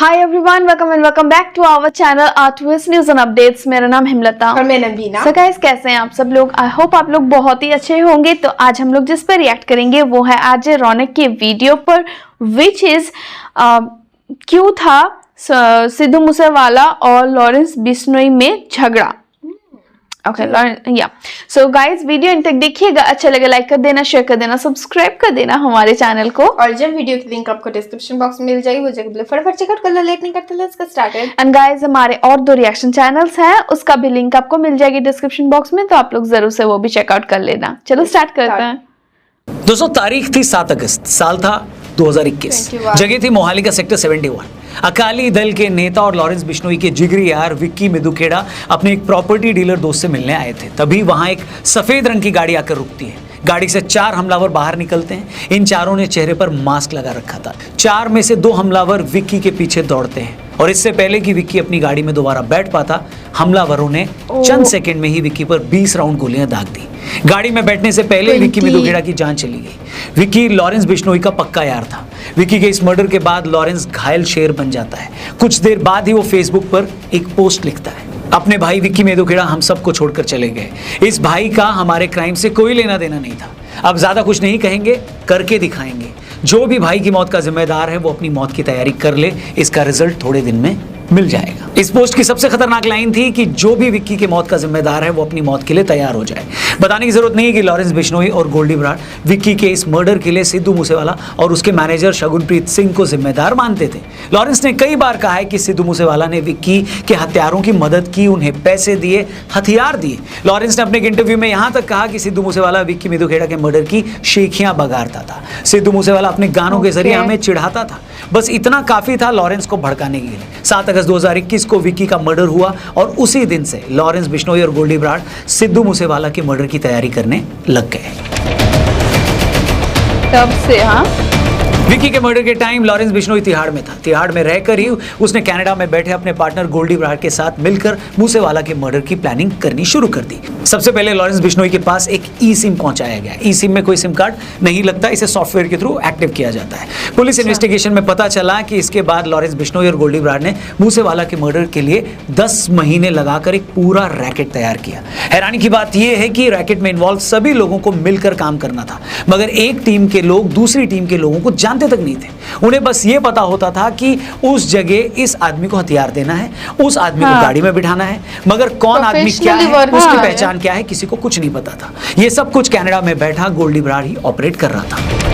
Hi everyone, welcome back to our channel आर्टवेस news and updates. मेरा नाम हिमलता और मैं नवीना। सो गाइस, कैसे हैं आप सब लोग? आई होप आप लोग बहुत ही अच्छे होंगे। तो आज हम लोग जिस पर रिएक्ट करेंगे वो है आरजे रौनक की वीडियो पर, विच इज क्यों था सिद्धू मूसेवाला और लॉरेंस बिश्नोई में झगड़ा। ओके या सो गाइस, वीडियो इन तक देखिएगा। अच्छा लगे लाइक कर देना, शेयर कर देना, सब्सक्राइब कर देना हमारे चैनल को। और जब वीडियो की लिंक आपको डिस्क्रिप्शन बॉक्स में मिल जाएगी वो जगह फटाफट चेकआउट कर लो। लेट नहीं करते, let's get started. And guys, हमारे और 2 रिएक्शन चैनल्स हैं, उसका भी लिंक आपको मिल जाएगी डिस्क्रिप्शन बॉक्स में, तो आप लोग जरूर से वो भी चेकआउट कर लेना। चलो स्टार्ट करते हैं। दोस्तों, तारीख थी 7 अगस्त, साल था 2021, जगह थी मोहाली का सेक्टर 71। अकाली दल के नेता और लॉरेंस बिश्नोई के जिगरी यार विक्की मेदुखेड़ा अपने एक प्रॉपर्टी डीलर दोस्त से मिलने आए थे। तभी वहां एक सफेद रंग की गाड़ी आकर रुकती है। गाड़ी से 4 हमलावर बाहर निकलते हैं। इन चारों ने चेहरे पर मास्क लगा रखा था। 4 में से 2 हमलावर विक्की के पीछे दौड़ते हैं और इससे पहले कि विक्की अपनी गाड़ी में दोबारा बैठ पाता, हमलावरों ने चंद सेकंड में ही विक्की पर 20 राउंड गोलियां दाग दी। गाड़ी में बैठने से पहले विक्की मेदुखेड़ा की जान चली गई। विक्की लॉरेंस बिश्नोई का पक्का यार था। विक्की के इस मर्डर के बाद लॉरेंस घायल शेर बन जाता है। कुछ देर बाद ही वो फेसबुक पर एक पोस्ट लिखता है, अपने भाई विक्की मेदुखेड़ा हम सबको छोड़कर चले गए। इस भाई का हमारे क्राइम से कोई लेना देना नहीं था। अब ज्यादा कुछ नहीं कहेंगे, करके दिखाएंगे। जो भी भाई की मौत का जिम्मेदार है वो अपनी मौत की तैयारी कर ले, इसका रिजल्ट थोड़े दिन में मिल जाएगा। इस पोस्ट की सबसे खतरनाक लाइन थी कि जो भी विक्की की मौत का जिम्मेदार है वो अपनी मौत के लिए तैयार हो जाए। बताने की जरूरत नहीं है कि लॉरेंस बिश्नोई और गोल्डी बराड़ विक्की के इस मर्डर के लिए सिद्धू मूसेवाला और उसके मैनेजर शगुनप्रीत सिंह को जिम्मेदार मानते थे। लॉरेंस ने कई बार कहा है कि सिद्धू मूसेवाला ने विक्की के हत्यारों की मदद की, उन्हें पैसे दिए, हथियार दिए। लॉरेंस ने अपने एक इंटरव्यू में यहां तक कहा कि सिद्धू मूसेवाला विक्की मेदुखेड़ा के मर्डर की शेखियां बगाड़ता था। सिद्धू मूसेवाला अपने गानों के जरिए हमें चिढ़ाता था। बस इतना काफी था लॉरेंस को भड़काने के लिए। 7 अगस्त 2021 को विक्की का मर्डर हुआ और उसी दिन से लॉरेंस बिश्नोई और गोल्डी बराड़ सिद्धू मूसेवाला के मर्डर की तैयारी करने लग गए। तब से हाँ, विक्की के मर्डर के टाइम लॉरेंस बिश्नोई तिहाड़ में था। तिहाड़ में रहकर ही उसने कनाडा में बैठे अपने पार्टनर गोल्डी बराड़ के साथ मिलकर मूसेवाला के मर्डर की प्लानिंग करनी शुरू कर दी। सबसे पहले लॉरेंस बिश्नोई के पास एक ई सिम पहुंचाया गया। ई सिम में कोई सिम कार्ड नहीं लगता, इसे सॉफ्टवेयर के थ्रू एक्टिव किया जाता है। पुलिस इन्वेस्टिगेशन में पता चला कि इसके बाद लॉरेंस बिश्नोई और गोल्डी बराड़ ने मूसेवाला के मर्डर के लिए 10 महीने लगाकर एक पूरा रैकेट तैयार किया। हैरानी की बात यह है कि रैकेट में इन्वॉल्व सभी लोगों को मिलकर काम करना था, मगर एक टीम के लोग दूसरी टीम के लोगों को जानते तक नहीं थे। उन्हें बस ये पता होता था कि उस जगह इस आदमी को हथियार देना है, उस आदमी को गाड़ी में बिठाना है, मगर कौन आदमी क्या है, उसकी पहचान क्या है, किसी को कुछ नहीं पता था। ये सब कुछ कनाडा में बैठा गोल्डी बराड़ ही ऑपरेट कर रहा था।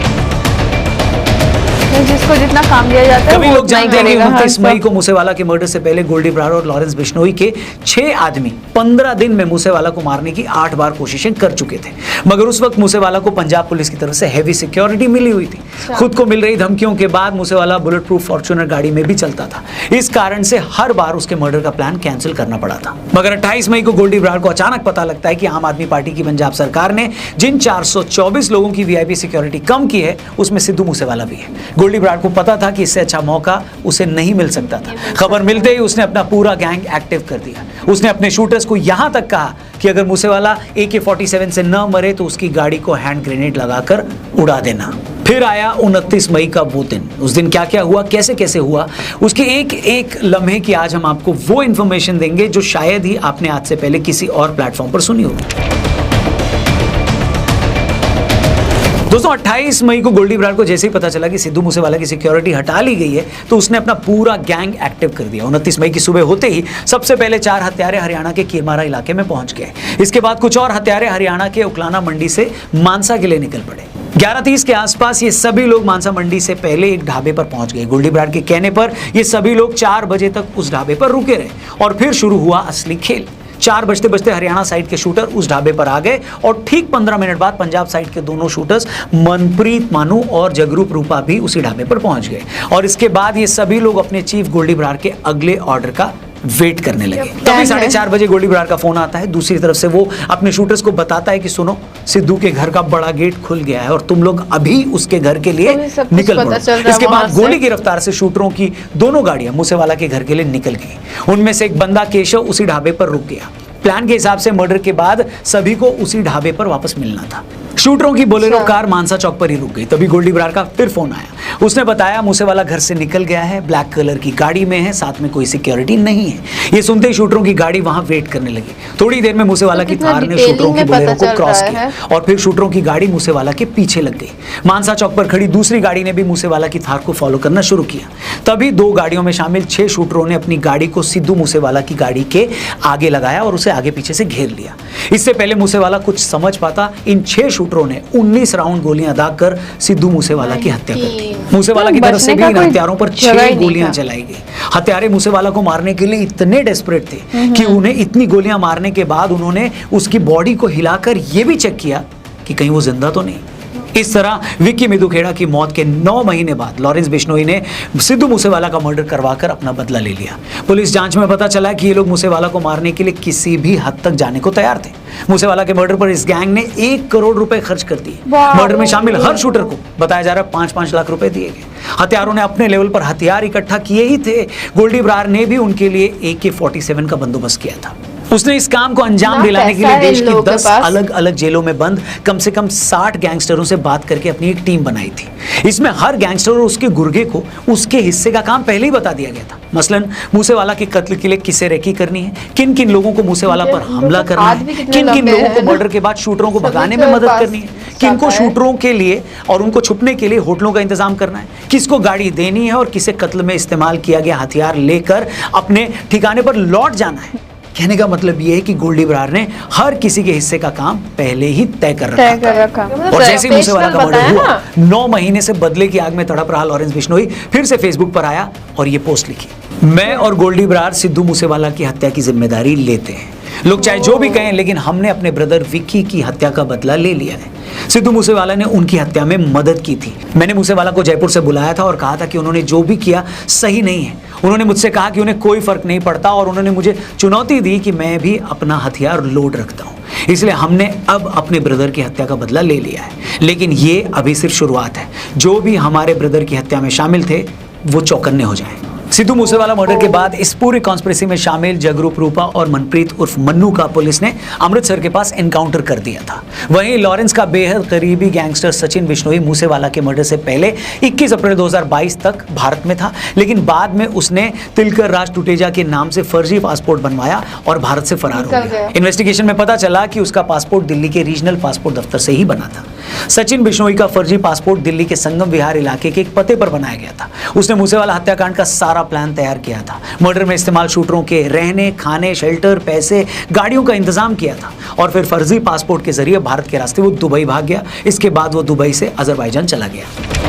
जिसको जितना काम दिया जाता है कभी लोग जानते हैं कि 29 मई को मूसेवाला के मर्डर से पहले गोल्डी बराड़ और लॉरेंस बिश्नोई के 6 आदमी 15 दिन में मूसेवाला को मारने की 8 बार कोशिशें कर चुके थे, मगर उस वक्त मूसेवाला को पंजाब पुलिस की तरफ से हेवी सिक्योरिटी मिली हुई थी। खुद को मिल रही धमकियों के बाद मूसेवाला बुलेट प्रूफ फॉर्च्यूनर गाड़ी में भी चलता था। इस कारण से हर बार उसके मर्डर का प्लान कैंसिल करना पड़ा था। मगर 28 मई को गोल्डी बराड़ को अचानक पता लगता है कि आम आदमी पार्टी की पंजाब सरकार ने जिन 424 लोगों की वीआईपी सिक्योरिटी कम की है उसमें सिद्धू मूसेवाला भी है। गोल्डी बराड़ को पता था कि इससे अच्छा मौका उसे नहीं मिल सकता था। खबर मिलते ही उसने अपना पूरा गैंग एक्टिव कर दिया। उसने अपने शूटर्स को यहां तक कहा कि अगर मूसेवाला AK-47 से न मरे तो उसकी गाड़ी को हैंड ग्रेनेड लगाकर उड़ा देना। फिर आया 29 मई का वो दिन। उस दिन क्या क्या हुआ, कैसे कैसे हुआ, उसके एक एक लम्हे की आज हम आपको वो इंफॉर्मेशन देंगे जो शायद ही आपने आज से पहले किसी और प्लेटफॉर्म पर सुनी होगी। दोस्तों, 28 मई को गोल्डी बराड़ को जैसे ही पता चला कि सिद्धू मूसेवाला की सिक्योरिटी हटा ली गई है तो उसने अपना पूरा गैंग एक्टिव कर दिया। 29 मई की सुबह होते ही सबसे पहले 4 हत्यारे हरियाणा के कीरमारा इलाके में पहुंच गए। इसके बाद कुछ और हत्यारे हरियाणा के उकलाना मंडी से मानसा के लिए निकल पड़े। 11:30 के आसपास ये सभी लोग मानसा मंडी से पहले एक ढाबे पर पहुंच गए। गोल्डी बराड़ के कहने पर ये सभी लोग 4 बजे तक उस ढाबे पर रुके रहे और फिर शुरू हुआ असली खेल। 4 बजते बजते हरियाणा साइड के शूटर उस ढाबे पर आ गए और ठीक 15 मिनट बाद पंजाब साइड के दोनों शूटर्स मनप्रीत मानू और जगरूप रूपा भी उसी ढाबे पर पहुंच गए और इसके बाद ये सभी लोग अपने चीफ गोल्डी बराड़ के अगले ऑर्डर का वेट करने लगे। तभी 4:30 बजे गोल्डी बराड़ का फोन आता है। दूसरी तरफ से वो अपने शूटर्स को बताता है कि सुनो, सिद्धू के घर का बड़ा गेट खुल गया है और तुम लोग अभी उसके घर के लिए निकल पड़ो। इसके बाद गोली की रफ्तार से शूटरों की दोनों गाड़ियां मूसेवाला के घर के लिए निकल गई। उनमें से एक बंदा केशव उसी ढाबे पर रुक गया। प्लान के हिसाब से मर्डर के बाद सभी को उसी ढाबे पर वापस मिलना था। शूटरों की बोलेरो कार मानसा चौक पर ही रुक गई। तभी गोल्डी बराड़ का फिर फोन आया। उसने बताया मूसेवाला घर से निकल गया है, ब्लैक कलर की गाड़ी में है, साथ में कोई सिक्योरिटी नहीं है। ये सुनते ही शूटरों की गाड़ी वहां वेट करने लगी। थोड़ी देर में मूसेवाला की कितना थार ने डिटेलिंग शूटरों की में बोलेरो पता को चल क्रॉस रहा किया है। और फिर शूटरों की गाड़ी मूसेवाला के पीछे लग गई। मानसा चौक पर खड़ी दूसरी गाड़ी ने भी मूसेवाला की थार को फॉलो करना शुरू किया। तभी 2 गाड़ियों में शामिल 6 शूटरों ने अपनी गाड़ी को सिद्धू मूसेवाला की गाड़ी के आगे लगाया और उसे आगे पीछे से घेर लिया। इससे पहले मूसेवाला कुछ समझ पाता, इन 6 शूटरों ने 19 राउंड गोलियां दागकर सिद्धू मूसेवाला की हत्या कर दी। मूसेवाला की तरफ से भी इन हत्यारों पर 6 गोलियां चलाई गई। हत्यारे मूसेवाला को मारने के लिए इतने डेस्परेट थे कि उन्हें इतनी गोलियां मारने के बाद उन्होंने उसकी बॉडी को हिलाकर यह भी चेक किया कि कहीं वो जिंदा तो नहीं। इस तरह विक्की मिदुखेड़ा की मौत के 9 महीने बाद लॉरेंस बिश्नोई ने सिद्धू मूसेवाला का मर्डर करवाकर अपना बदला ले लिया। पुलिस जांच में पता चला कि ये लोग मूसेवाला को मारने के लिए किसी भी हद तक जाने को तैयार थे। मूसेवाला के मर्डर पर इस गैंग ने 1 करोड़ रुपए खर्च कर दिए। मर्डर में शामिल हर शूटर को बताया जा रहा है 5-5 लाख रुपए दिए गए। हत्यारों ने अपने लेवल पर हथियार इकट्ठा किए ही थे। गोल्डी ब्रार ने भी उनके लिए AK-47 का बंदोबस्त किया था। उसने इस काम को अंजाम दिलाने के लिए देश की 10 अलग अलग जेलों में बंद कम से कम 60 गैंगस्टरों से बात करके अपनी एक टीम बनाई थी। इसमें हर गैंगस्टर और उसके गुर्गे को उसके हिस्से का काम पहले ही बता दिया गया था। मसलन मूसेवाला के कत्ल के लिए किसे रेकी करनी है, किन किन लोगों को मूसेवाला पर हमला करना है, किन किन लोगों को मर्डर के बाद शूटरों को भगाने में मदद करनी है, किन को शूटरों के लिए और उनको छुपने के लिए होटलों का इंतजाम करना है, किसको गाड़ी देनी है और किसे कत्ल में इस्तेमाल किया गया हथियार लेकर अपने ठिकाने पर लौट जाना है। कहने का मतलब ये है कि गोल्डी ब्रार ने हर किसी के हिस्से का काम पहले ही तय कर रखा था। और जैसे ही मूसेवाला का मर्डर हुआ, 9 महीने से बदले की आग में तड़प रहा लॉरेंस बिश्नोई फिर से फेसबुक पर आया और ये पोस्ट लिखी, मैं और गोल्डी ब्रार सिद्धू मूसेवाला की हत्या की जिम्मेदारी लेते हैं। लोग चाहे जो भी कहें, लेकिन हमने अपने ब्रदर विक्की की हत्या का बदला ले लिया है। सिद्धू मूसेवाला ने उनकी हत्या में मदद की थी। मैंने मूसेवाला को जयपुर से बुलाया था और कहा था कि उन्होंने जो भी किया सही नहीं है। उन्होंने मुझसे कहा कि उन्हें कोई फर्क नहीं पड़ता और उन्होंने मुझे चुनौती दी कि मैं भी अपना हथियार लोड रखता हूँ। इसलिए हमने अब अपने ब्रदर की हत्या का बदला ले लिया है, लेकिन ये अभी सिर्फ शुरुआत है। जो भी हमारे ब्रदर की हत्या में शामिल थे वो चौकन्ने हो जाएं। सिद्धू मूसेवाला मर्डर के बाद इस पूरी कॉन्स्पिरेसी में शामिल जगरूप रूपा और मनप्रीत उर्फ मन्नू का पुलिस ने अमृतसर के पास एनकाउंटर कर दिया था। वहीं लॉरेंस का बेहद करीबी गैंगस्टर सचिन बिश्नोई मूसेवाला के मर्डर से पहले 21 अप्रैल 2022 तक भारत में था, लेकिन बाद में उसने तिलकर राज टुटेजा के नाम से फर्जी पासपोर्ट बनवाया और भारत से फरार हो गया। इन्वेस्टिगेशन में पता चला कि उसका पासपोर्ट दिल्ली के रीजनल पासपोर्ट दफ्तर से ही बना था। सचिन बिश्नोई का फर्जी पासपोर्ट दिल्ली के संगम विहार इलाके के एक पते पर बनाया गया था। उसने मूसेवाला हत्याकांड का सारा प्लान तैयार किया था। मर्डर में इस्तेमाल शूटरों के रहने, खाने, शेल्टर, पैसे, गाड़ियों का इंतजाम किया था और फिर फर्जी पासपोर्ट के जरिए भारत के रास्ते वो दुबई भाग गया। इसके बाद वो दुबई से अजरबैजान चला गया।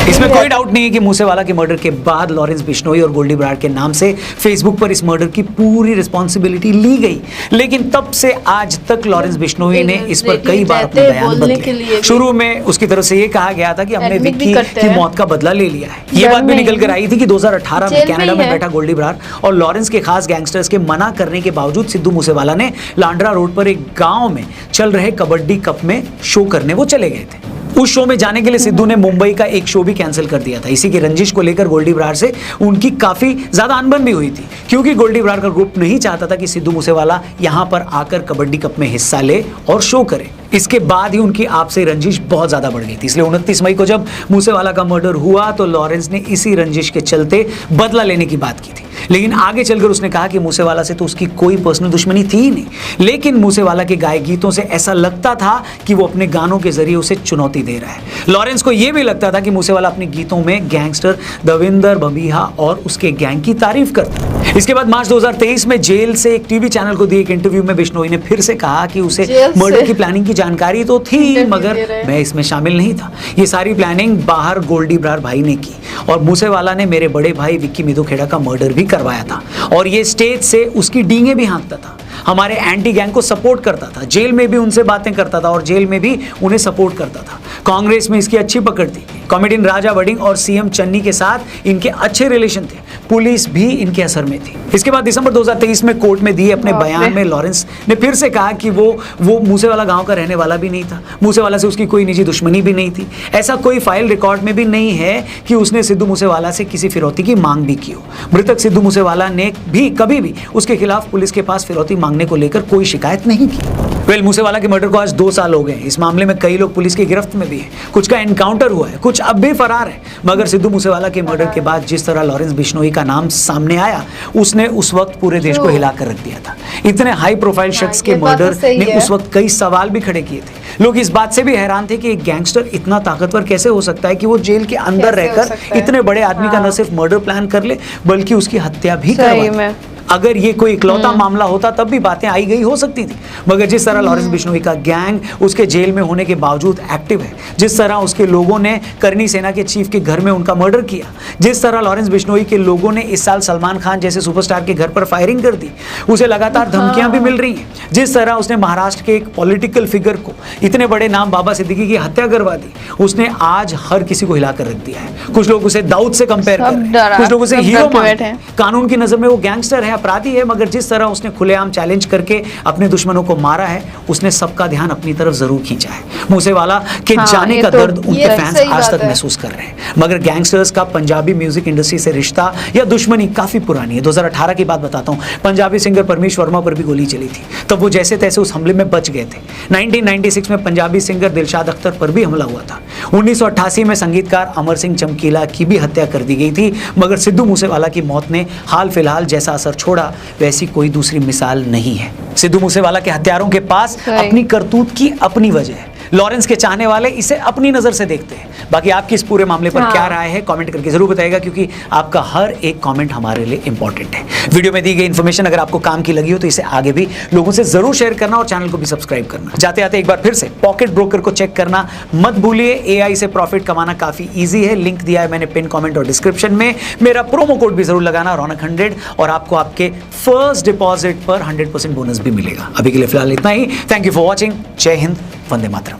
इसमें कोई डाउट नहीं है कि मूसेवाला के मर्डर के बाद लॉरेंस बिश्नोई और गोल्डी ब्रार के नाम से फेसबुक पर इस मर्डर की पूरी रिस्पॉन्सिबिलिटी ली गई, लेकिन तब से आज तक लॉरेंस बिश्नोई ने इस पर कई बार अपने बयान बदले। शुरू में उसकी तरफ से ये कहा गया था कि हमने विक्की की मौत का बदला ले लिया है। ये बात भी निकल कर आई थी कि 2018 में कनाडा में बैठा गोल्डी ब्रार और लॉरेंस के खास गैंगस्टर्स के मना करने के बावजूद सिद्धू मूसेवाला ने लांड्रा रोड पर एक गांव में चल रहे कबड्डी कप में शो करने वो चले गए थे। उस शो में जाने के लिए सिद्धू ने मुंबई का एक शो भी कैंसिल कर दिया था। इसी की रंजिश को लेकर गोल्डी ब्रार से उनकी काफी ज्यादा अनबन भी हुई थी, क्योंकि गोल्डी ब्रार का ग्रुप नहीं चाहता था कि सिद्धू मूसेवाला यहां पर आकर कबड्डी कप में हिस्सा ले और शो करे। इसके बाद ही उनकी आपसे रंजिश बहुत ज्यादा बढ़ गई थी। इसलिए 29 मई को जब मूसेवाला का मर्डर हुआ तो लॉरेंस ने इसी रंजिश के चलते बदला लेने की बात की थी, लेकिन आगे चलकर उसने कहा कि मूसेवाला से तो उसकी कोई पर्सनल दुश्मनी थी ही नहीं, लेकिन मूसेवाला के गाए गीतों से ऐसा लगता था कि वो अपने गानों के जरिए उसे चुनौती दे रहा है। लॉरेंस को यह भी लगता था कि मूसेवाला अपने गीतों में गैंगस्टर दविंदर बबीहा और उसके गैंग की तारीफ करता है। इसके बाद मार्च 2023 में जेल से एक टीवी चैनल को दिए एक इंटरव्यू में बिश्नोई ने फिर से कहा कि उसे मर्डर की प्लानिंग की जानकारी तो थी, मगर मैं इसमें शामिल नहीं था। ये सारी प्लानिंग बाहर गोल्डी ब्रार भाई ने की और मूसेवाला ने मेरे बड़े भाई विक्की मिदुखेड़ा का मर्डर भी करवाया था और ये स्टेज से उसकी डींगे भी हाँकता था, हमारे एंटी गैंग को सपोर्ट करता था, जेल में भी उनसे बातें करता था और जेल में भी उन्हें सपोर्ट करता था। कांग्रेस में इसकी अच्छी पकड़ थी। कॉमेडियन राजा वडिंग और सीएम चन्नी के साथ इनके अच्छे रिलेशन थे। पुलिस भी इनके असर में थी। इसके बाद दिसंबर 2023 में कोर्ट में दिए अपने बयान में लॉरेंस ने फिर से कहा कि वो मूसेवाला गांव का रहने वाला भी नहीं था, मूसेवाला से उसकी कोई निजी दुश्मनी भी नहीं थी। ऐसा कोई फाइल रिकॉर्ड में भी नहीं है कि उसने सिद्धू मूसेवाला से किसी फिरौती की मांग भी की हो। मृतक सिद्धू मूसेवाला ने भी कभी भी उसके खिलाफ पुलिस के पास फिरौती मांगने को लेकर कोई शिकायत नहीं की। वेल मूसेवाला के मर्डर को आज 2 साल हो गए। इस मामले में कई लोग पुलिस की गिरफ्त में भी हैं, कुछ का एनकाउंटर हुआ है, कुछ अब भी फरार है। मगर सिद्धू मूसेवाला के मर्डर के बाद जिस तरह लॉरेंस बिश्नोई का नाम सामने आया, उसने उस वक्त पूरे देश को हिला कर रख दिया था। इतने हाई प्रोफाइल शख्स के मर्डर ने उस वक्त कई सवाल भी खड़े किए थे। लोग इस बात से भी हैरान थे कि एक गैंगस्टर इतना ताकतवर कैसे हो सकता है कि वो जेल के अंदर रहकर इतने बड़े आदमी का न सिर्फ मर्डर प्लान कर ले बल्कि उसकी हत्या भी करवा दे। अगर ये कोई इकलौता मामला होता तब भी बातें आई गई हो सकती थी, मगर जिस तरह लॉरेंस बिश्नोई का गैंग उसके जेल में होने के बावजूद एक्टिव है, जिस तरह उसके लोगों ने करनी सेना के चीफ के घर में उनका मर्डर किया, जिस तरह लॉरेंस बिश्नोई के लोगों ने इस साल सलमान खान जैसे सुपरस्टार के घर पर फायरिंग कर दी, उसे लगातार धमकियां भी मिल रही हैं, जिस तरह उसने महाराष्ट्र के एक पॉलिटिकल फिगर को, इतने बड़े नाम बाबा सिद्दीकी की हत्या करवा दी, उसने आज हर किसी को हिलाकर रख दिया है। कुछ लोग उसे दाऊद से कंपेयर कर रहे हैं, कुछ लोग उसे हीरो मानते हैं। कानून की नजर में वो गैंगस्टर है, अपराधी है, मगर जिस तरह उसने खुलेआम चैलेंज करके अपने दुश्मनों को मारा है, उसने सबका ध्यान अपनी तरफ जरूर खींचा है। मूसेवाला के जाने का दर्द उनके फैंस आज तक महसूस कर रहे हैं। मगर गैंगस्टर्स का पंजाबी म्यूजिक इंडस्ट्री से रिश्ता या दुश्मनी काफी पुरानी है। 2018 की बात बताता हूं, पंजाबी सिंगर परमेश वर्मा पर भी गोली चली थी, तब वो जैसे तैसे उस हमले में बच गए थे। 1996 में पंजाबी सिंगर दिलशाद अख्तर पर भी हमला हुआ था। 1988 में संगीतकार अमर सिंह चमकीला की भी हत्या कर दी गई थी, मगर सिद्धू मूसेवाला की मौत ने हाल फिलहाल जैसा असर छोड़ा वैसी कोई दूसरी मिसाल नहीं है। सिद्धू मूसेवाला के हत्यारों के पास अपनी करतूत की अपनी वजह है। लॉरेंस के चाहने वाले इसे अपनी नजर से देखते हैं। बाकी आपकी इस पूरे मामले पर क्या राय है कमेंट करके जरूर बताइएगा, क्योंकि आपका हर एक कमेंट हमारे लिए इंपॉर्टेंट है। वीडियो में दी गई इन्फॉर्मेशन अगर आपको काम की लगी हो तो इसे आगे भी लोगों से जरूर शेयर करना और चैनल को भी सब्सक्राइब करना। जाते आते एक बार फिर से पॉकेट ब्रोकर को चेक करना मत भूलिए। एआई से प्रॉफिट कमाना काफी ईजी है, लिंक दिया है मैंने पिन कमेंट और डिस्क्रिप्शन में। मेरा प्रोमो कोड भी जरूर लगाना रौनक100 और आपको आपके फर्स्ट डिपॉजिट पर 100% बोनस भी मिलेगा। अभी के लिए फिलहाल इतना ही। Thank you for watching. जय हिंद, वंदे मातरम।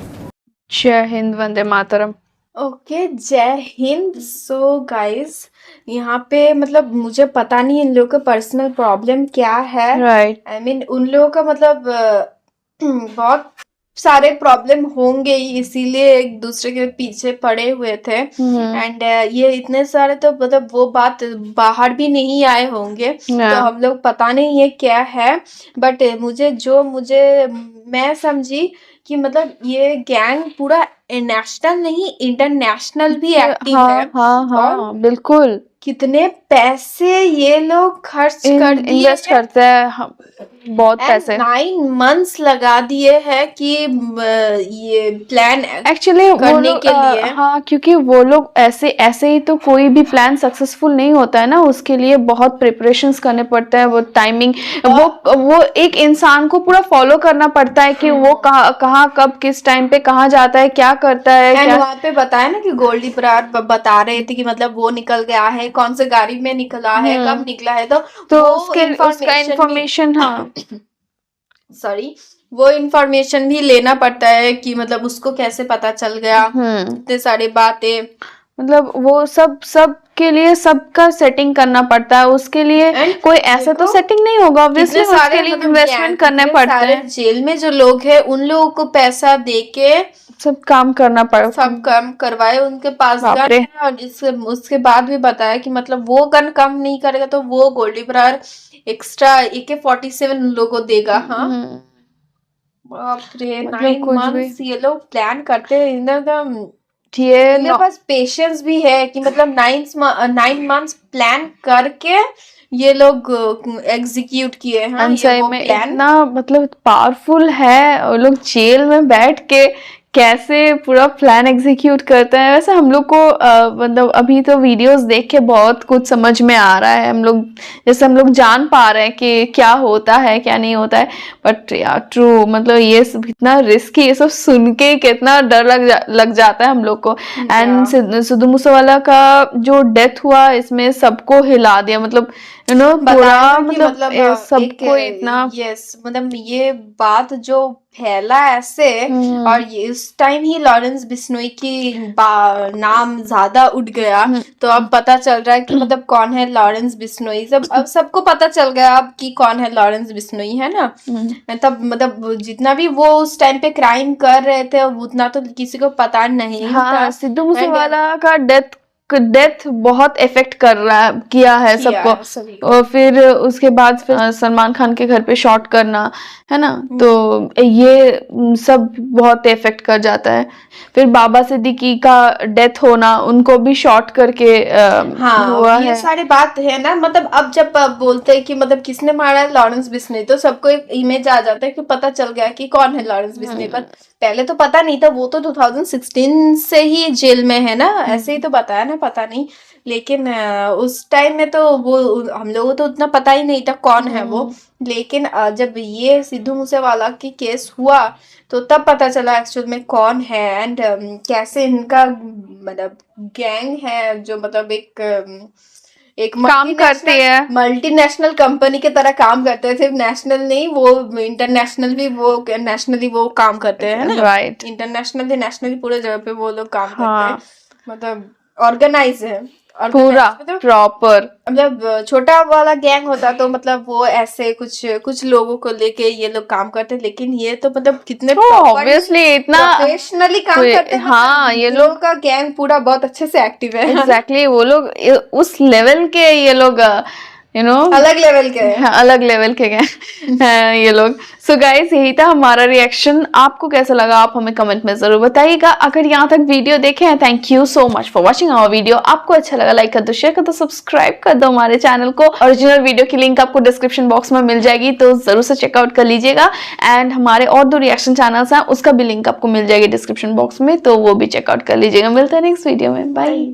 जय हिंद, वंदे मातरम। ओके, जय हिंद। सो गाइस, यहाँ पे मतलब मुझे पता नहीं इन लोगों का पर्सनल प्रॉब्लम क्या है। राइट। आई मीन उन लोगों का मतलब बहुत सारे प्रॉब्लम होंगे ही, इसीलिए एक दूसरे के पीछे पड़े हुए थे। एंड ये इतने सारे तो मतलब वो बात बाहर भी नहीं आए होंगे, तो हम लोग पता नहीं ये क्या है। बट मुझे मैं समझी कि मतलब ये गैंग पूरा नेशनल नहीं इंटरनेशनल भी एक्टिव है। हाँ, बिल्कुल। कितने पैसे ये लोग खर्च कर दिए, इन्वेस्ट करते हैं, बहुत पैसे। 9 months लगा दिए हैं कि ये प्लान एक्चुअली करने के लिए। हाँ, क्योंकि वो लोग ऐसे ही तो कोई भी प्लान सक्सेसफुल नहीं होता है ना, उसके लिए बहुत प्रिपरेशंस करने पड़ते हैं। वो टाइमिंग, वो एक इंसान को पूरा फॉलो करना पड़ता है कि वो कहाँ कब किस टाइम पे कहाँ जाता है, क्या करता है। क्या वहाँ पे बताया ना कि गोल्डी बरार बता रहे थे कि मतलब वो निकल गया है, कौन से गाड़ी में निकला है, कब निकला है, तो उसका इन्फॉर्मेशन, हाँ सॉरी, वो इन्फॉर्मेशन भी लेना पड़ता है कि मतलब उसको कैसे पता चल गया, इतने सारे बातें, मतलब वो सब के लिए सबका सेटिंग करना पड़ता है। उसके लिए कोई ऐसे तो सेटिंग नहीं होगा, ऑब्वियसली उसके लिए इन्वेस्टमेंट करने पड़ते हैं। जेल में जो लोग हैं उन लोगों को पैसा देके सब काम करना पड़ा, सब काम करवाए, उनके पास गन है। और उसके बाद भी बताया कि मतलब वो गन काम नहीं करेगा तो वो गोल्डी बरार एक्स्ट्रा AK-47 उन लोगों को देगा। हाँ, बाप रे, 9 months ये लोग प्लान करते हैं। मेरे पास पेशेंस भी है कि मतलब 9 months प्लान करके ये लोग एग्जीक्यूट किए हैं। ये वो में प्लान इतना मतलब पावरफुल है। वो लोग जेल में बैठ के कैसे पूरा प्लान एग्जीक्यूट करते हैं। वैसे हम लोग को मतलब अभी तो वीडियोस देख के बहुत कुछ समझ में आ रहा है। हम लोग जान पा रहे हैं कि क्या होता है क्या नहीं होता है। बट यार ट्रू, मतलब ये सब इतना रिस्की, ये सब सुन के कितना डर लग जाता है हम लोग को। एंड सिद्धू मूसेवाला का जो डेथ हुआ इसमें सबको हिला दिया, मतलब पूरा मतलब सबको इतना, यस, मतलब ये बात जो फैला ऐसे, और ये इस टाइम ही लॉरेंस बिश्नोई की नाम ज्यादा उठ गया। तो अब पता चल रहा है कि मतलब कौन है लॉरेंस बिश्नोई। अब सबको पता चल गया अब कि कौन है लॉरेंस बिश्नोई, है ना। तब मतलब जितना भी वो उस टाइम पे क्राइम कर रहे थे उतना तो किसी को पता नहीं था। सिद्धू मूसेवाला का डेथ डेथ बहुत इफेक्ट किया है सबको। सभी और फिर उसके बाद फिर सलमान खान के घर पे शॉट करना, है ना, तो ये सब बहुत इफेक्ट कर जाता है। फिर बाबा सिद्दीकी का डेथ होना, उनको भी शॉट करके हुआ ये है। सारी बात है ना, मतलब अब जब बोलते हैं कि मतलब किसने मारा है, लॉरेंस बिश्नोई, तो सबको एक इमेज आ जाता है कि पता चल गया कि कौन है लॉरेंस बिश्नोई। पर पहले तो पता नहीं था, वो तो 2016 से ही जेल में है ना, ऐसे ही तो बताया ना, पता नहीं। लेकिन उस टाइम में तो वो हम लोगों को तो उतना पता ही नहीं था कौन है वो। लेकिन जब ये सिद्धू मूसेवाला की केस हुआ तो तब पता चला एक्चुअल में कौन है, एंड कैसे इनका मतलब गैंग है जो मतलब एक काम करती है। मल्टीनेशनल कंपनी की तरह काम करते हैं, सिर्फ नेशनल नहीं, वो इंटरनेशनल भी, वो नेशनली वो काम करते हैं ना, राइट। इंटरनेशनली नेशनली पूरे जगह पे वो लोग काम हाँ। करते हैं, मतलब ऑर्गेनाइज है, पूरा मतलब प्रॉपर। मतलब छोटा वाला गैंग होता तो मतलब वो ऐसे कुछ लोगों को लेके ये लोग काम करते, लेकिन ये तो मतलब कितने ऑब्वियसली इतना प्रोफेशनली काम करते हैं, हाँ, मतलब ये इन लोगों का गैंग पूरा बहुत अच्छे से एक्टिव है। एग्जैक्टली वो लोग उस लेवल के, ये लोग अलग लेवल के हैं। हाँ, अलग लेवल के हैं ये लोग। सो गाइस, यही था हमारा रिएक्शन। आपको कैसा लगा आप हमें कमेंट में जरूर बताइएगा। अगर यहाँ तक वीडियो देखे हैं, thank you so much for watching our video. आपको अच्छा लगा, लाइक कर दो, शेयर कर दो, सब्सक्राइब कर दो हमारे चैनल को। ओरिजिनल वीडियो की लिंक आपको डिस्क्रिप्शन बॉक्स में मिल जाएगी, तो जरूर से चेकआउट कर लीजिएगा। एंड हमारे और 2 रिएक्शन चैनल्स हैं, उसका भी लिंक आपको मिल जाएगी डिस्क्रिप्शन बॉक्स में, तो वो भी चेकआउट कर लीजिएगा। मिलते हैं नेक्स्ट वीडियो में, बाय।